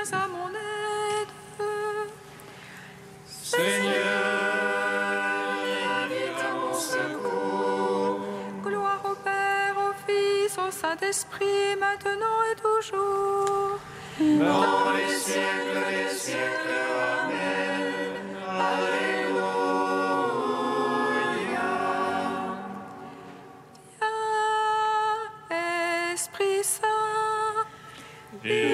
viens à mon aide. Seigneur, viens à mon secours. Gloire au Père, au Fils, au Saint-Esprit, maintenant et toujours. Dans les siècles des siècles. Amen. Alléluia. Viens, Esprit Saint, Illumine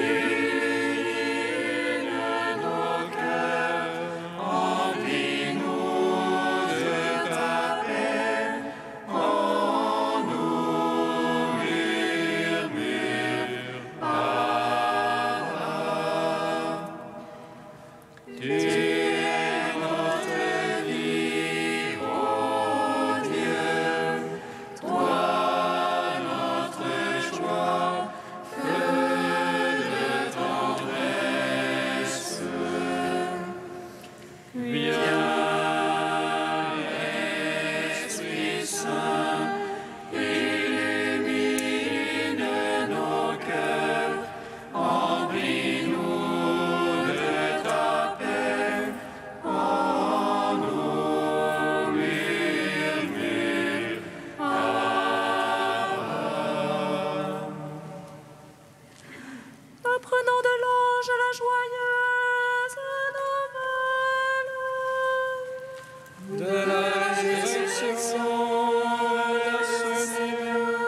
nos cœurs, remplis-nous de ta paix, en nous murmure. Tu es notre vie, ô Dieu, toi notre joie, feu de tendresse. Viens, Esprit Saint, illumine nos cœurs, remplis-nous de ta paix, en nous murmure. apprenant de l'ange la joyeuse nouvelle. De la résurrection de ce Seigneur,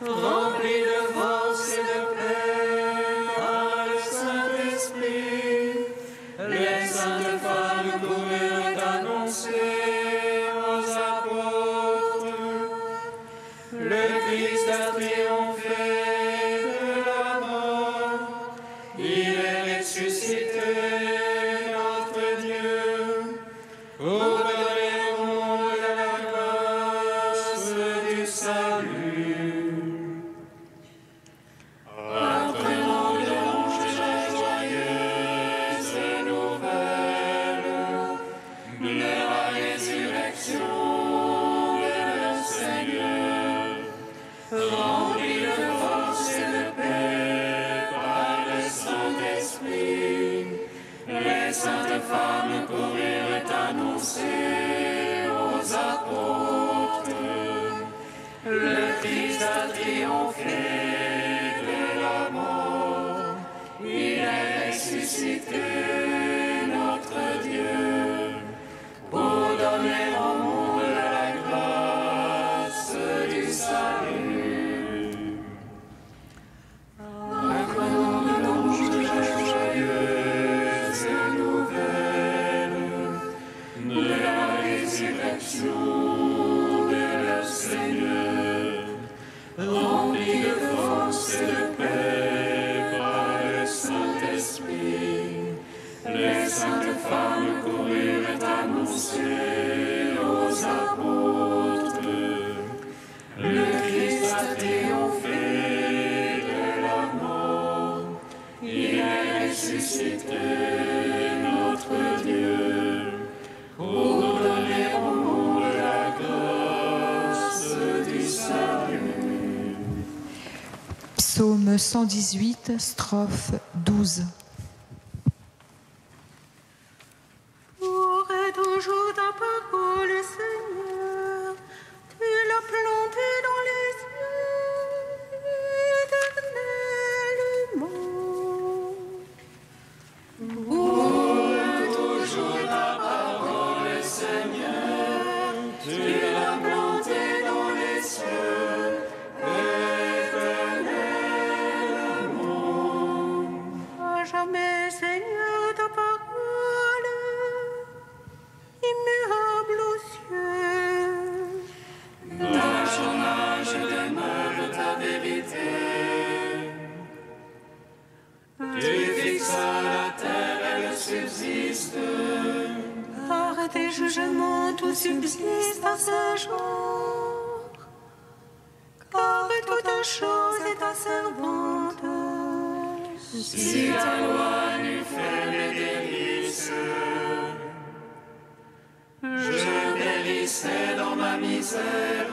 rempli de force et de paix par le Saint-Esprit, les saintes femmes coururent annoncer aux apôtres: le Christ a triomphé de la mort, il est ressuscité, notre Dieu, pour donner au monde la grâce du salut. Apprenons de l'ange la joyeuse nouvelle de la résurrection de notre Seigneur, rempli de force et de paix par le Saint-Esprit, les saintes femmes coururent annoncer aux apôtres: le Christ a triomphé de la mort, il est ressuscité, notre Dieu, pour donner au monde la grâce du salut. Apprenons de l'ange la joyeuse nouvelle de la résurrection de leur Seigneur, rempli de force et de paix par le Saint-Esprit, les saintes femmes coururent annoncer aux apôtres: le Christ a triomphé de la mort, il est ressuscité, notre Dieu, pour donner au monde la grâce du salut. Psaume 118, strophe 12. Aurait toujours ta parole, Seigneur, tu l'as plantée dans les cieux éternellement. Toujours ta parole, Seigneur, tu l'as plantée dans les cieux éternellement. À jamais, Seigneur, ta parole, immuable aux cieux. D'âge en âge demeure ta vérité. Tu fixas la terre, elle subsiste. Par tes jugements, tout subsiste à ce jour. Car toute chose est ta servante. Si ta loi nous fait mes délices, je périssais dans ma misère.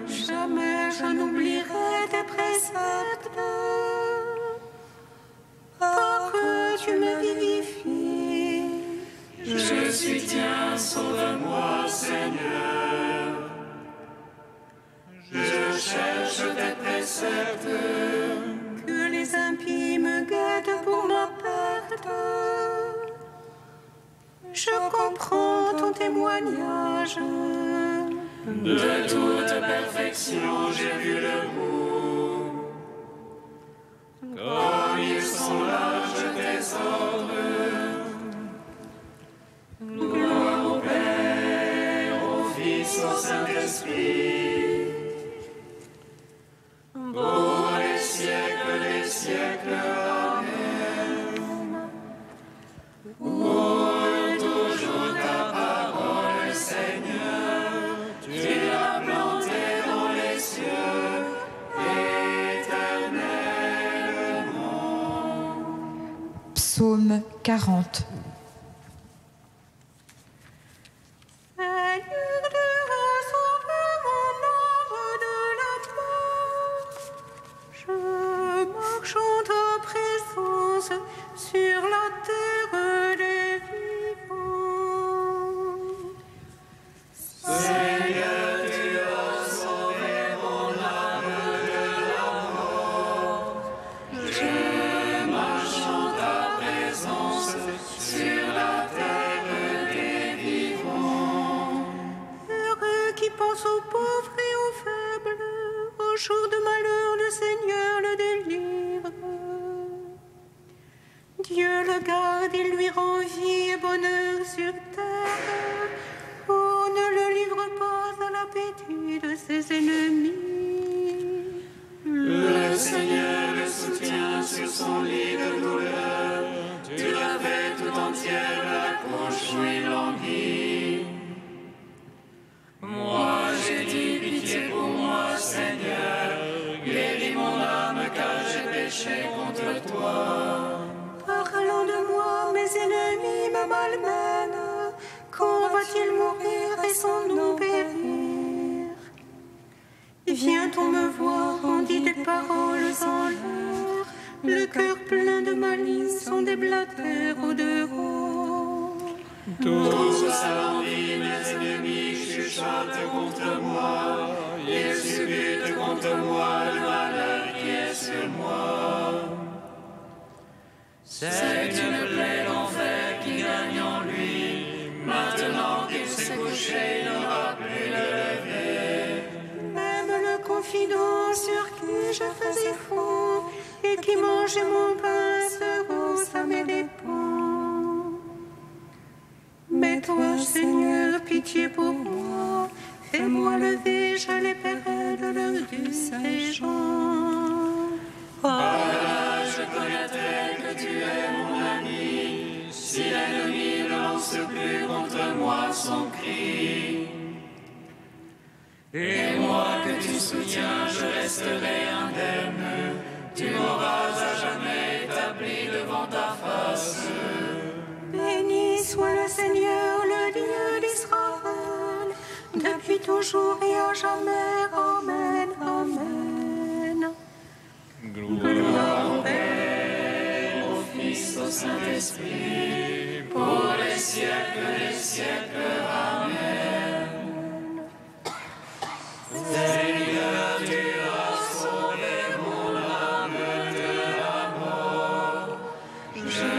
Jamais je n'oublierai tes préceptes. suis tien, sauve-moi, Seigneur. Je cherche tes préceptes. Que les impies me guettent pour ma perte. Je comprends ton témoignage. De toute perfection, j'ai vu le bout. Comme ils sont larges tes ordres. Gloire au Père, au Fils, au Saint-Esprit. Pour les siècles des siècles. Amen. Pour toujours ta parole, Seigneur, tu l'as plantée dans les cieux, éternellement. Psaume 40. Seigneur Dieu, sauve mon âme de la mort. Je marche en ta présence sur la terre des vivants. Seigneur, tu as sauvé mon âme de la mort. Je marche en ta présence sur la terre des vivants. Heureux qui pense aux pauvres et aux faibles, au jour de malheur, le Seigneur le délivre. Dieu le garde, il lui rend vie et bonheur sur terre. Oh, ne le livre pas à l'appétit de ses ennemis. Le Seigneur le soutient sur son lit de douleur. Tu l'as fait tout entière la couche où il languit. Moi, j'ai dit pitié pour moi, Seigneur. Guéris mon âme car j'ai péché contre toi. Parlant de moi, mes ennemis me malmènent. Quand va-t-il mourir et son nom périr? Vient-on me voir, on dit des paroles en l'air. Le cœur plein de malice sont des blatères au dehors. Tous à l'envie, mes ennemis chuchotent contre moi. Ils subissent contre moi le malheur qui est sur moi. C'est une plaie d'enfer qui gagne en lui. Maintenant qu'il s'est couché, il n'aura plus de lever. Même le confident sur qui je faisais faux et qui mangeait mon pain se hausse à mes dépens. Mais toi, Seigneur, pitié pour moi, fais-moi lever, je les paierai de leur dû séjour. Voilà, je connaîtrai que tu es mon ami. Si l'ennemi ne lance plus contre moi son cri. Et moi que tu soutiens, je resterai indemne. Tu m'auras à jamais établi devant ta face. Béni soit le Seigneur, le Dieu d'Israël, depuis toujours et à jamais. Amen, amen. Gloire au Père, au Fils, au Saint-Esprit, pour les siècles des siècles. Amen. Seigneur, tu as sauvé mon âme de la mort. Je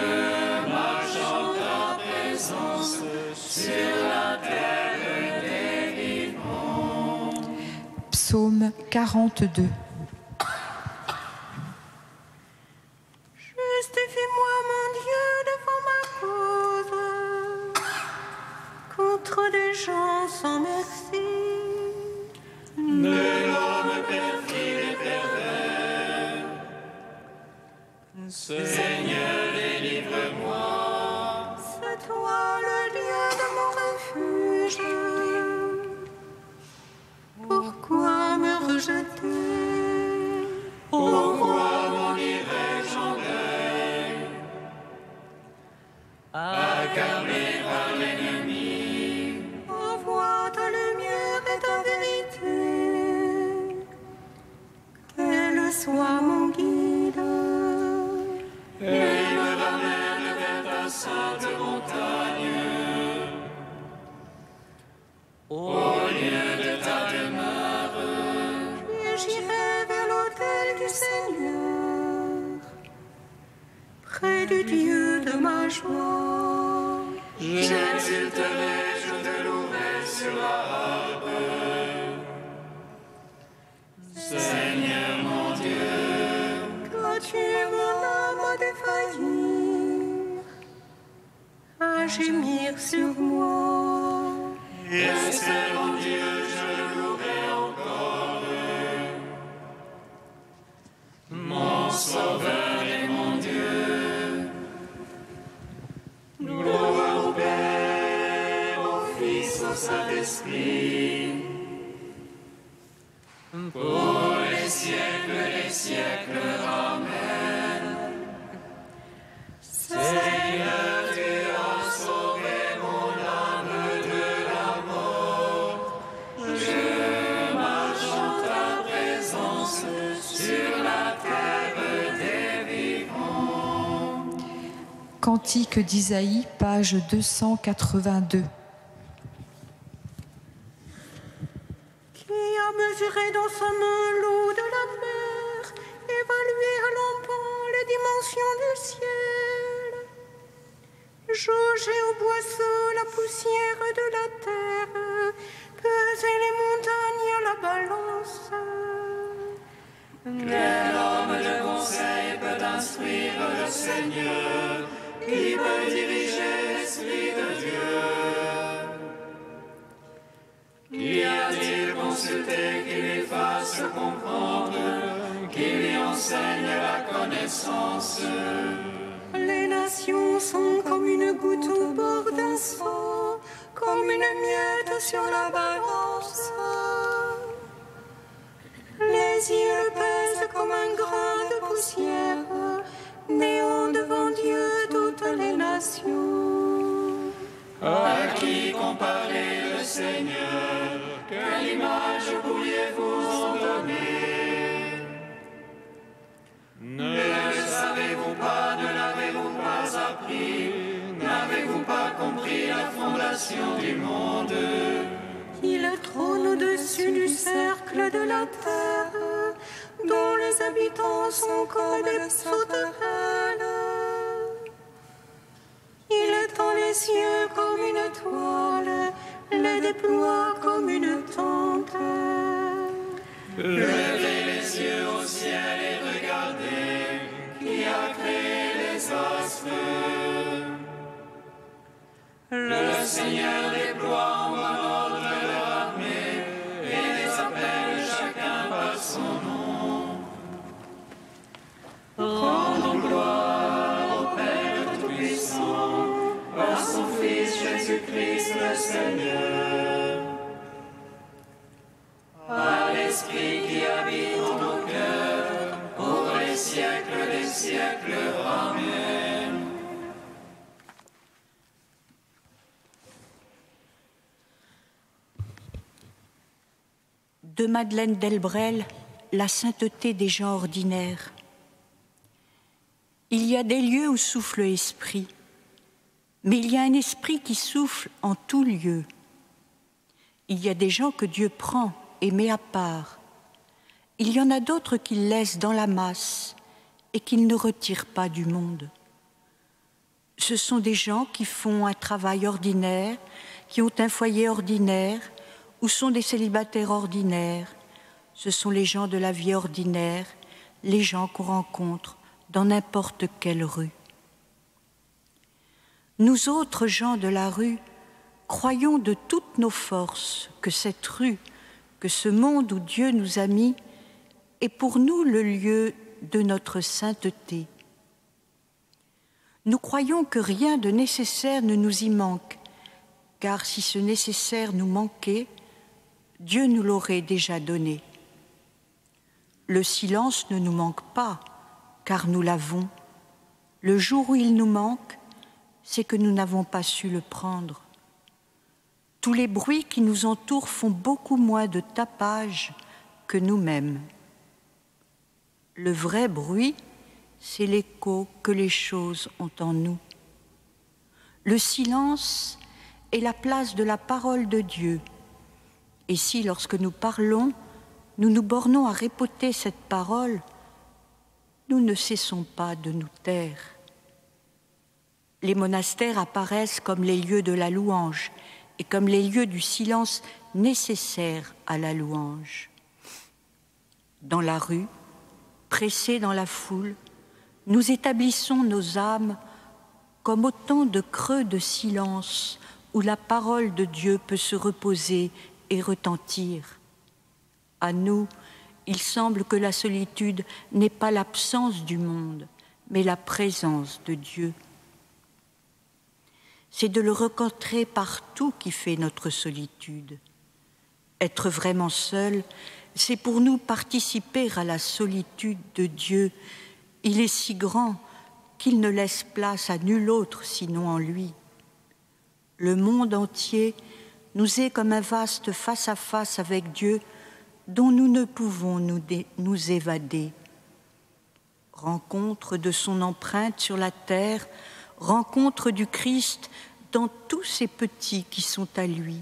marche en ta présence sur la terre des vivants. Psaume 42. Justifie-moi, mon Dieu, devant ma cause, contre des gens sans merci. De l'homme perfide et pervers. Seigneur, délivre-moi. C'est toi le Dieu de mon refuge. Pourquoi me rejeter? Pourquoi m'en irais-je en deuil? Accablé par l'ennemi. Envoie ta lumière et ta vérité. Qu'elle soit mon guide. Et et du Dieu de ma joie. J'exulterai, je te louerai sur la harpe. Seigneur mon Dieu, Quand tu mon âme à défaillir, à gémir sur moi. espérant Dieu, je le louerai encore. Mon Sauveur et mon Dieu, gloire au Père, au Fils, au Saint-Esprit, pour les siècles, Amen. Seigneur, tu as sauvé mon âme de la mort. Je marche en ta présence sur la terre des vivants. Cantique d'Isaïe, page 282. Qui a mesuré dans sa main l'eau de la mer, évalué à l'empan les dimensions du ciel, jaugé au boisseau la poussière de la terre, pesé les montagnes à la balance. Quel homme de conseil peut instruire le Seigneur, qui peut diriger l'Esprit de Dieu? Qui a-t-il consulté qui lui fasse comprendre, qui lui enseigne la connaissance? Les nations sont comme une goutte au bord d'un seau, comme une miette sur la balance. Les îles pèsent comme un grain de poussière, néant devant Dieu toutes les nations. À qui comparer le Seigneur? Quelle image pourriez-vous en donner? Ne le savez-vous pas, ne l'avez-vous pas appris? N'avez-vous pas compris la fondation du monde? Il trône au-dessus du cercle de la terre, dont les habitants sont comme des sauterelles. Il étend les cieux comme une toile, les déploie comme une tente. Levez les yeux au ciel et regardez, qui a créé les astres. Le Seigneur déploie en bon ordre leur armée et les appelle chacun par son nom. Rendons gloire au Père Tout-Puissant, à son Fils Jésus-Christ le Seigneur, à l'Esprit qui habite en nos cœurs, pour les siècles des siècles. Amen. De Madeleine Delbrel, la sainteté des gens ordinaires. Il y a des lieux où souffle l'esprit, mais il y a un esprit qui souffle en tout lieu. Il y a des gens que Dieu prend et met à part. Il y en a d'autres qu'il laisse dans la masse et qu'il ne retire pas du monde. Ce sont des gens qui font un travail ordinaire, qui ont un foyer ordinaire, ou sont des célibataires ordinaires. Ce sont les gens de la vie ordinaire, les gens qu'on rencontre dans n'importe quelle rue. Nous autres gens de la rue, croyons de toutes nos forces que cette rue, que ce monde où Dieu nous a mis, est pour nous le lieu de notre sainteté. Nous croyons que rien de nécessaire ne nous y manque, car si ce nécessaire nous manquait, Dieu nous l'aurait déjà donné. Le silence ne nous manque pas, car nous l'avons. Le jour où il nous manque, c'est que nous n'avons pas su le prendre. Tous les bruits qui nous entourent font beaucoup moins de tapage que nous-mêmes. Le vrai bruit, c'est l'écho que les choses ont en nous. Le silence est la place de la parole de Dieu. Et si, lorsque nous parlons, nous nous bornons à répéter cette parole, nous ne cessons pas de nous taire. Les monastères apparaissent comme les lieux de la louange et comme les lieux du silence nécessaires à la louange. Dans la rue, pressés dans la foule, nous établissons nos âmes comme autant de creux de silence où la parole de Dieu peut se reposer et retentir. À nous, il semble que la solitude n'est pas l'absence du monde, mais la présence de Dieu. C'est de le rencontrer partout qui fait notre solitude. Être vraiment seul, c'est pour nous participer à la solitude de Dieu. Il est si grand qu'il ne laisse place à nul autre sinon en lui. Le monde entier nous est comme un vaste face-à-face avec Dieu dont nous ne pouvons nous évader. Rencontre de son empreinte sur la terre, rencontre du Christ dans tous ces petits qui sont à lui.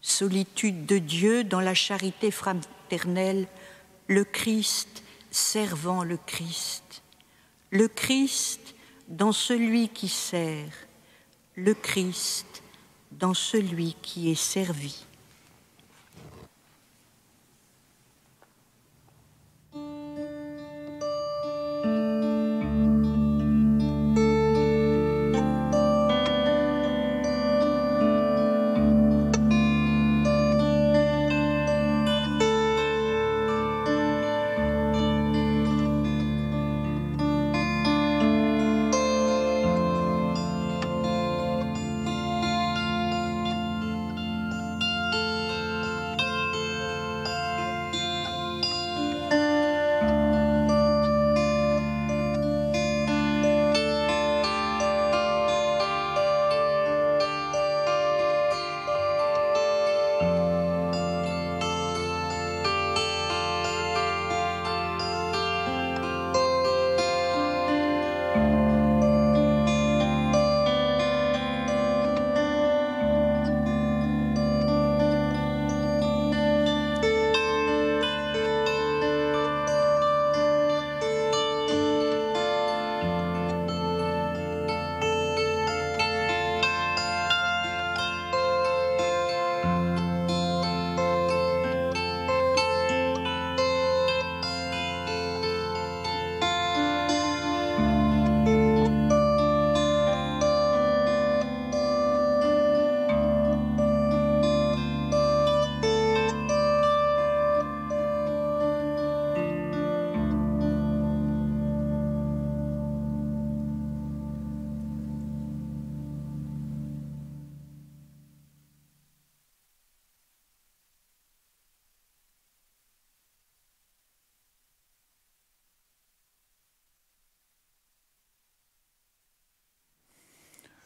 Solitude de Dieu dans la charité fraternelle, le Christ servant le Christ. Le Christ dans celui qui sert, le Christ dans celui qui est servi.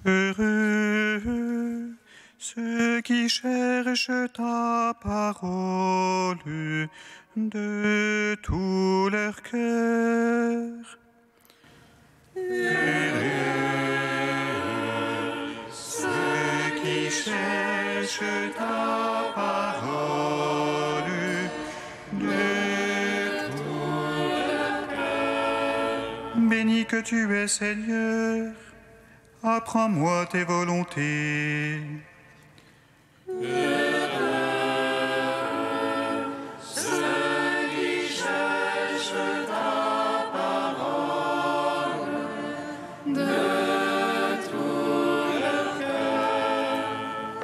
Heureux ceux qui cherchent ta parole de tout leur cœur. Heureux ceux qui cherchent ta parole de tout leur cœur. Béni que tu es, Seigneur. Apprends-moi tes volontés. Heureux ceux qui cherchent ta parole de tout leur cœur.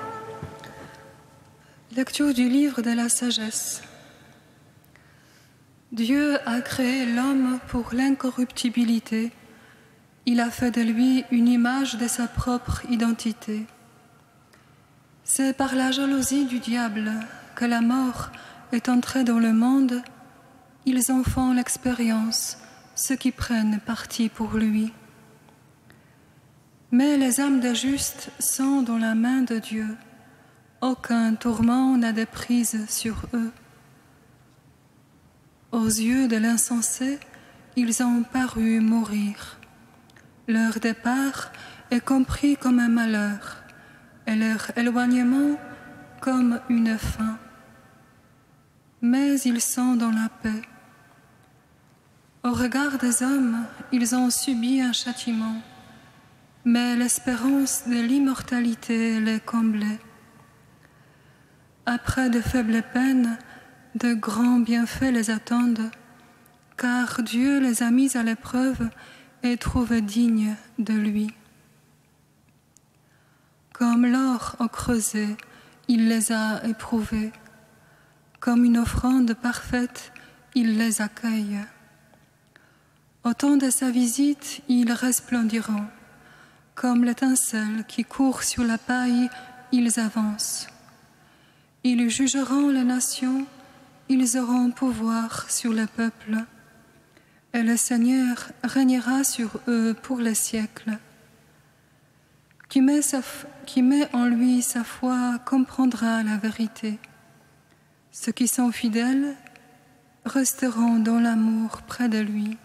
Lecture du livre de la sagesse. Dieu a créé l'homme pour l'incorruptibilité. Il a fait de lui une image de sa propre identité. C'est par la jalousie du diable que la mort est entrée dans le monde. Ils en font l'expérience, ceux qui prennent parti pour lui. Mais les âmes des justes sont dans la main de Dieu. Aucun tourment n'a de prise sur eux. Aux yeux de l'insensé, ils ont paru mourir. Leur départ est compris comme un malheur et leur éloignement comme une fin. Mais ils sont dans la paix. Au regard des hommes, ils ont subi un châtiment. mais l'espérance de l'immortalité les comblait. Après de faibles peines, de grands bienfaits les attendent, car Dieu les a mis à l'épreuve et trouve dignes de lui. Comme l'or au creuset, il les a éprouvés. Comme une offrande parfaite, il les accueille. Au temps de sa visite, ils resplendiront. Comme l'étincelle qui court sur la paille, ils avancent. Ils jugeront les nations, ils auront pouvoir sur le peuple. Et le Seigneur régnera sur eux pour les siècles. Qui met en lui sa foi comprendra la vérité. Ceux qui sont fidèles resteront dans l'amour près de lui.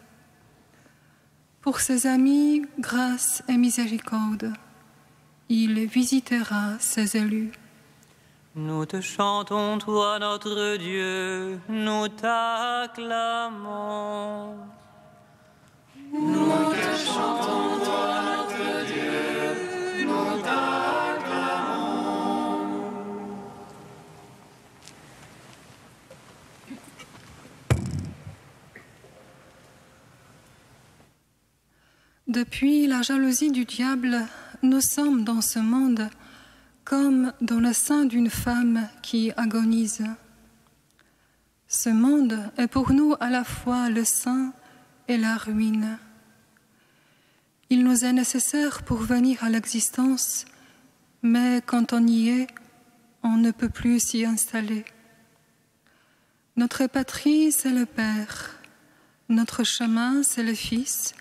Pour ses amis, grâce et miséricorde, il visitera ses élus. Nous te chantons, toi notre Dieu, nous t'acclamons. Nous te chantons, toi notre Dieu, nous t'acclamons. Depuis la jalousie du diable, nous sommes dans ce monde comme dans le sein d'une femme qui agonise. Ce monde est pour nous à la fois le sein et la ruine. Il nous est nécessaire pour venir à l'existence, mais quand on y est, on ne peut plus s'y installer. Notre patrie, c'est le Père. Notre chemin, c'est le Fils.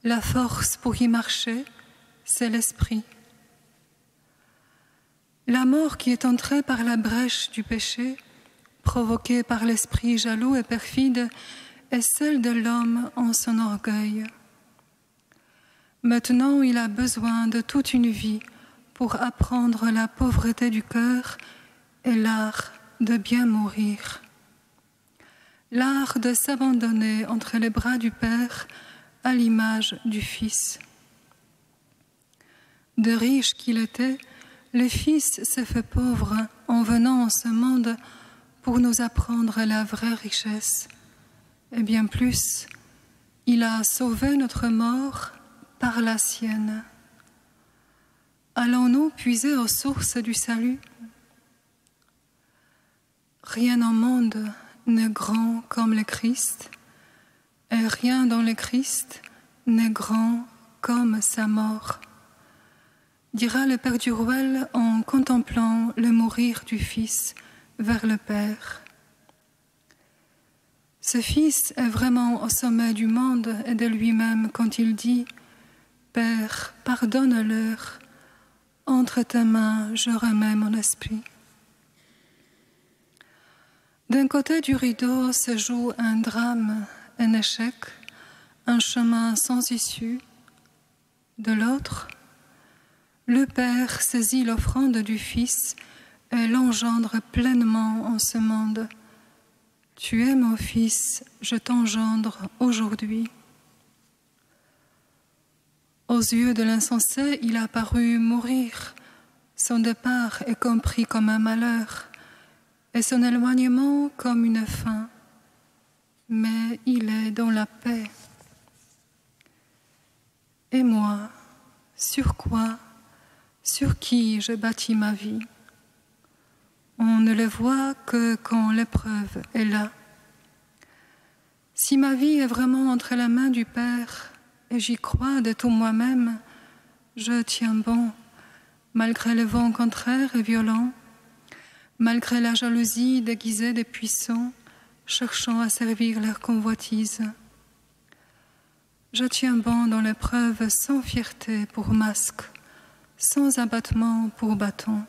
La force pour y marcher, c'est l'Esprit. La mort qui est entrée par la brèche du péché, provoquée par l'esprit jaloux et perfide, est celle de l'homme en son orgueil. Maintenant, il a besoin de toute une vie pour apprendre la pauvreté du cœur et l'art de bien mourir. L'art de s'abandonner entre les bras du Père à l'image du Fils. De riche qu'il était, le Fils s'est fait pauvre en venant en ce monde pour nous apprendre la vraie richesse. Et bien plus, il a sauvé notre mort par la sienne. Allons-nous puiser aux sources du salut? Rien au monde n'est grand comme le Christ, et rien dans le Christ n'est grand comme sa mort. Dira le Père Duruel en contemplant le mourir du Fils vers le Père. Ce Fils est vraiment au sommet du monde et de lui-même quand il dit « Père, pardonne-leur, entre tes mains je remets mon esprit ». D'un côté du rideau se joue un drame, un échec, un chemin sans issue. De l'autre, le Père saisit l'offrande du Fils et l'engendre pleinement en ce monde. Tu es mon Fils, je t'engendre aujourd'hui. Aux yeux de l'insensé, il a paru mourir. Son départ est compris comme un malheur et son éloignement comme une fin. Mais il est dans la paix. Et moi, sur quoi, sur qui je bâtis ma vie? On ne le voit que quand l'épreuve est là. Si ma vie est vraiment entre les mains du Père, et j'y crois de tout moi-même, je tiens bon, malgré le vent contraire et violent, malgré la jalousie déguisée des puissants, cherchant à servir leur convoitise. Je tiens bon dans l'épreuve sans fierté pour masque, sans abattement pour bâton.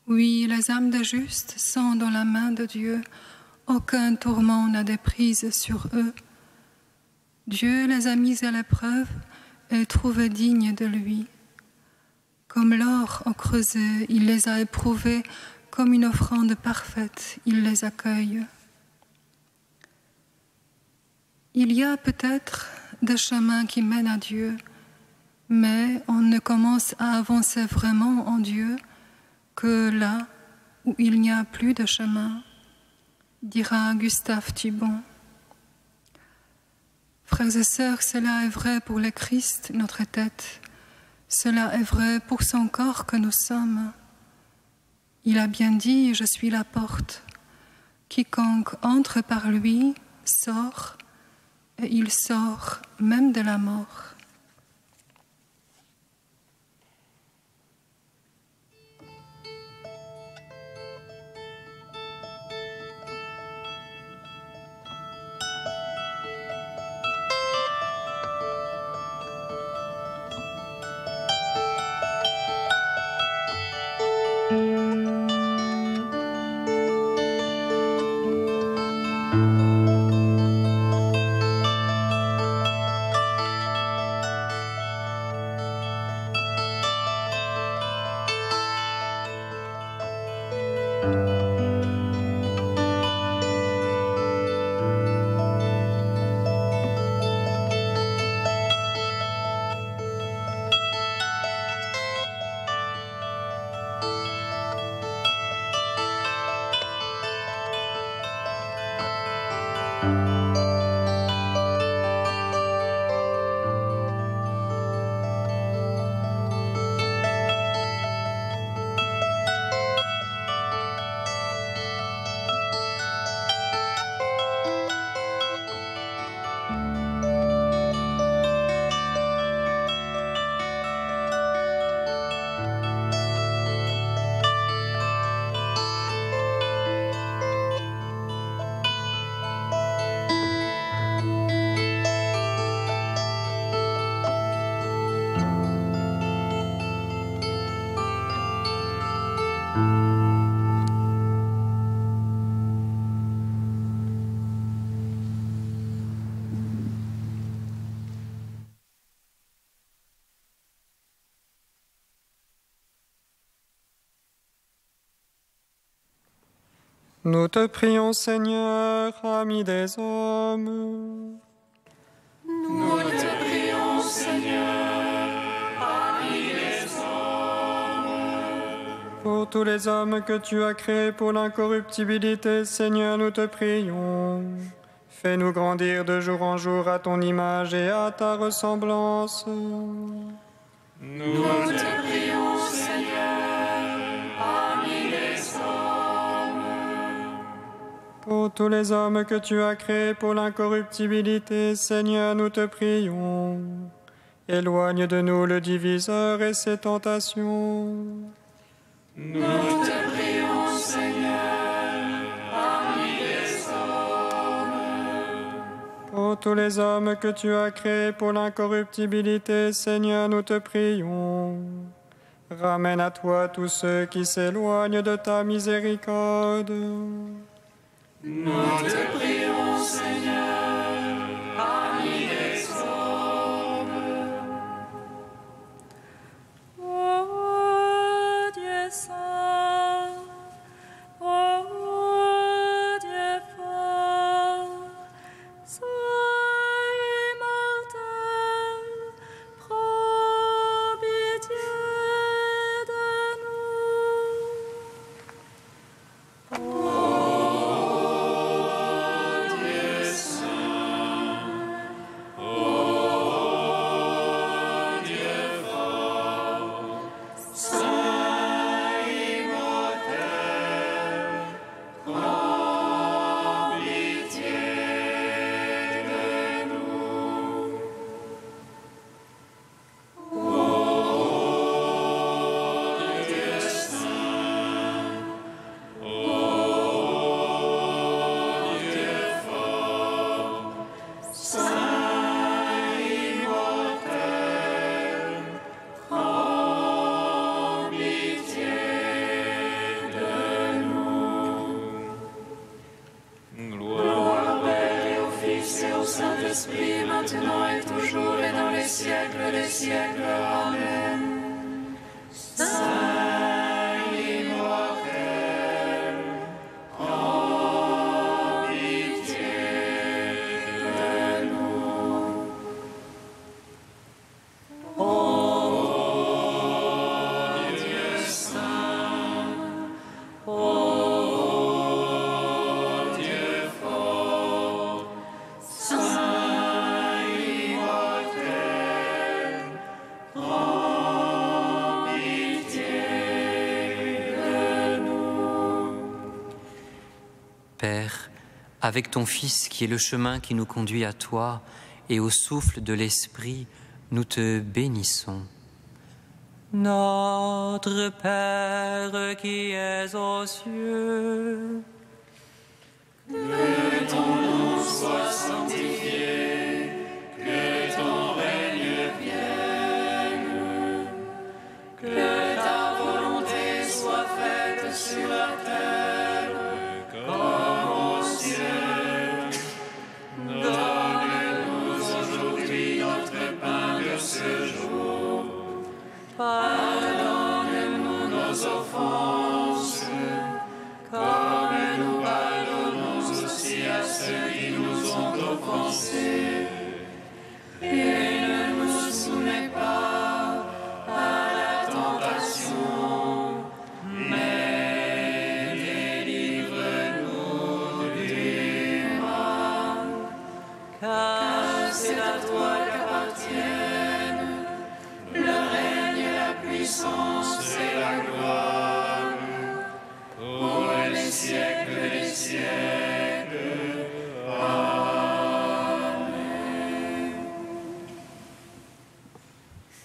Oui, les âmes des justes sont dans la main de Dieu, aucun tourment n'a des prises sur eux. Dieu les a mis à l'épreuve et trouvé dignes de lui. Comme l'or au creuset, il les a éprouvés, comme une offrande parfaite, il les accueille. Il y a peut-être des chemins qui mènent à Dieu, mais on ne commence à avancer vraiment en Dieu que là où il n'y a plus de chemin, dira Gustave Thibon. Frères et sœurs, cela est vrai pour le Christ, notre tête. Cela est vrai pour son corps que nous sommes. Il a bien dit, je suis la porte. Quiconque entre par lui sort, et il sort même de la mort. Nous te prions, Seigneur, ami des hommes. Nous te prions, Seigneur, ami des hommes. Pour tous les hommes que tu as créés pour l'incorruptibilité, Seigneur, nous te prions. Fais-nous grandir de jour en jour à ton image et à ta ressemblance. Nous te prions, Seigneur, ami des hommes. Pour tous les hommes que tu as créés pour l'incorruptibilité, Seigneur, nous te prions. Éloigne de nous le diviseur et ses tentations. Nous te prions, Seigneur, ami des hommes. Pour tous les hommes que tu as créés pour l'incorruptibilité, Seigneur, nous te prions. Ramène à toi tous ceux qui s'éloignent de ta miséricorde. Nous te prions, Seigneur, ami des hommes. Ô Dieu saint, ô Dieu fort, sois immortel, prends pitié de nous. Saint-Esprit, maintenant et toujours et dans les siècles des siècles. Amen. Saint immortel, prends pitié de nous. Père, avec ton Fils qui est le chemin qui nous conduit à toi, et au souffle de l'Esprit, nous te bénissons. Notre Père qui es aux cieux, que ton nom soit sanctifié, que ton règne vienne, que ta volonté soit faite sur la terre comme au ciel. Donne-nous aujourd'hui notre pain de ce jour. Pardonne-nous nos offenses, comme nous pardonnons aussi à ceux qui nous ont offensés. Et ne nous soumets pas à la tentation, mais délivre-nous du mal. Car c'est à toi qu'appartiennent le règne, la puissance et la gloire, pour les siècles des siècles. Amen.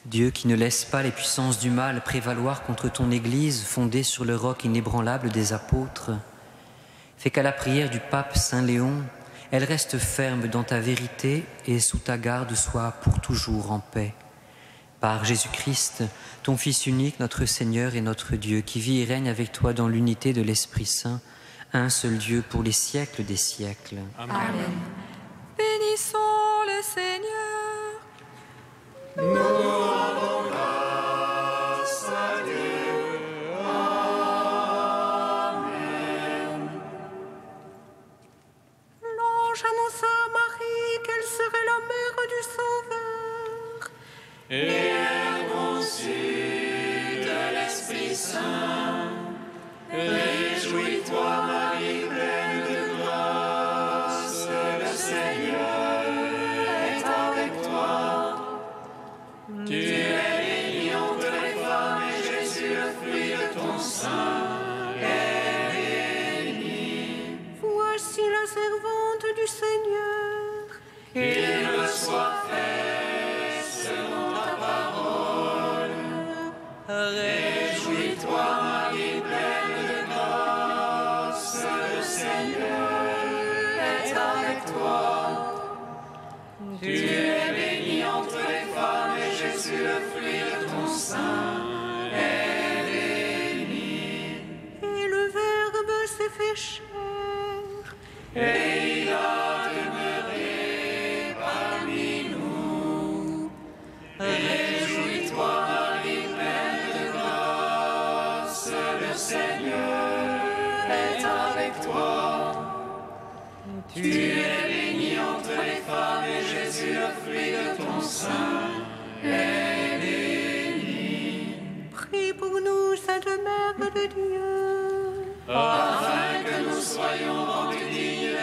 Dieu qui ne laisse pas les puissances du mal prévaloir contre ton Église fondée sur le roc inébranlable des apôtres, fais qu'à la prière du pape Saint Léon, elle reste ferme dans ta vérité et sous ta garde soit pour toujours en paix. Par Jésus-Christ, ton Fils unique, notre Seigneur et notre Dieu, qui vit et règne avec toi dans l'unité de l'Esprit Saint, un seul Dieu pour les siècles des siècles. Amen. Bénissons le Seigneur. Nous rendons grâce à Dieu. Amen. L'ange annonça à Marie qu'elle serait la mère du Sauveur. Et elle conçut de l'Esprit Saint. Réjouis-toi, Marie, pleine de grâce, le Seigneur est avec toi. Tu es bénie entre les femmes, et Jésus, le fruit de ton sein, est béni. Voici la servante du Seigneur. Qu'il me soit fait selon ta parole. Réjouis-toi, Marie, pleine de grâce, le Seigneur est avec toi. Tu es bénie entre les femmes, et Jésus, le fruit de ton sein, est béni. Et le Verbe s'est fait chair. Et il a demeuré parmi nous. Réjouis-toi, Marie, pleine de grâce, le Seigneur est avec toi. Tu es bénie entre les femmes, et Jésus, le fruit de ton sein, est béni. Prie pour nous, Sainte Mère de Dieu. Afin que nous soyons rendus dignes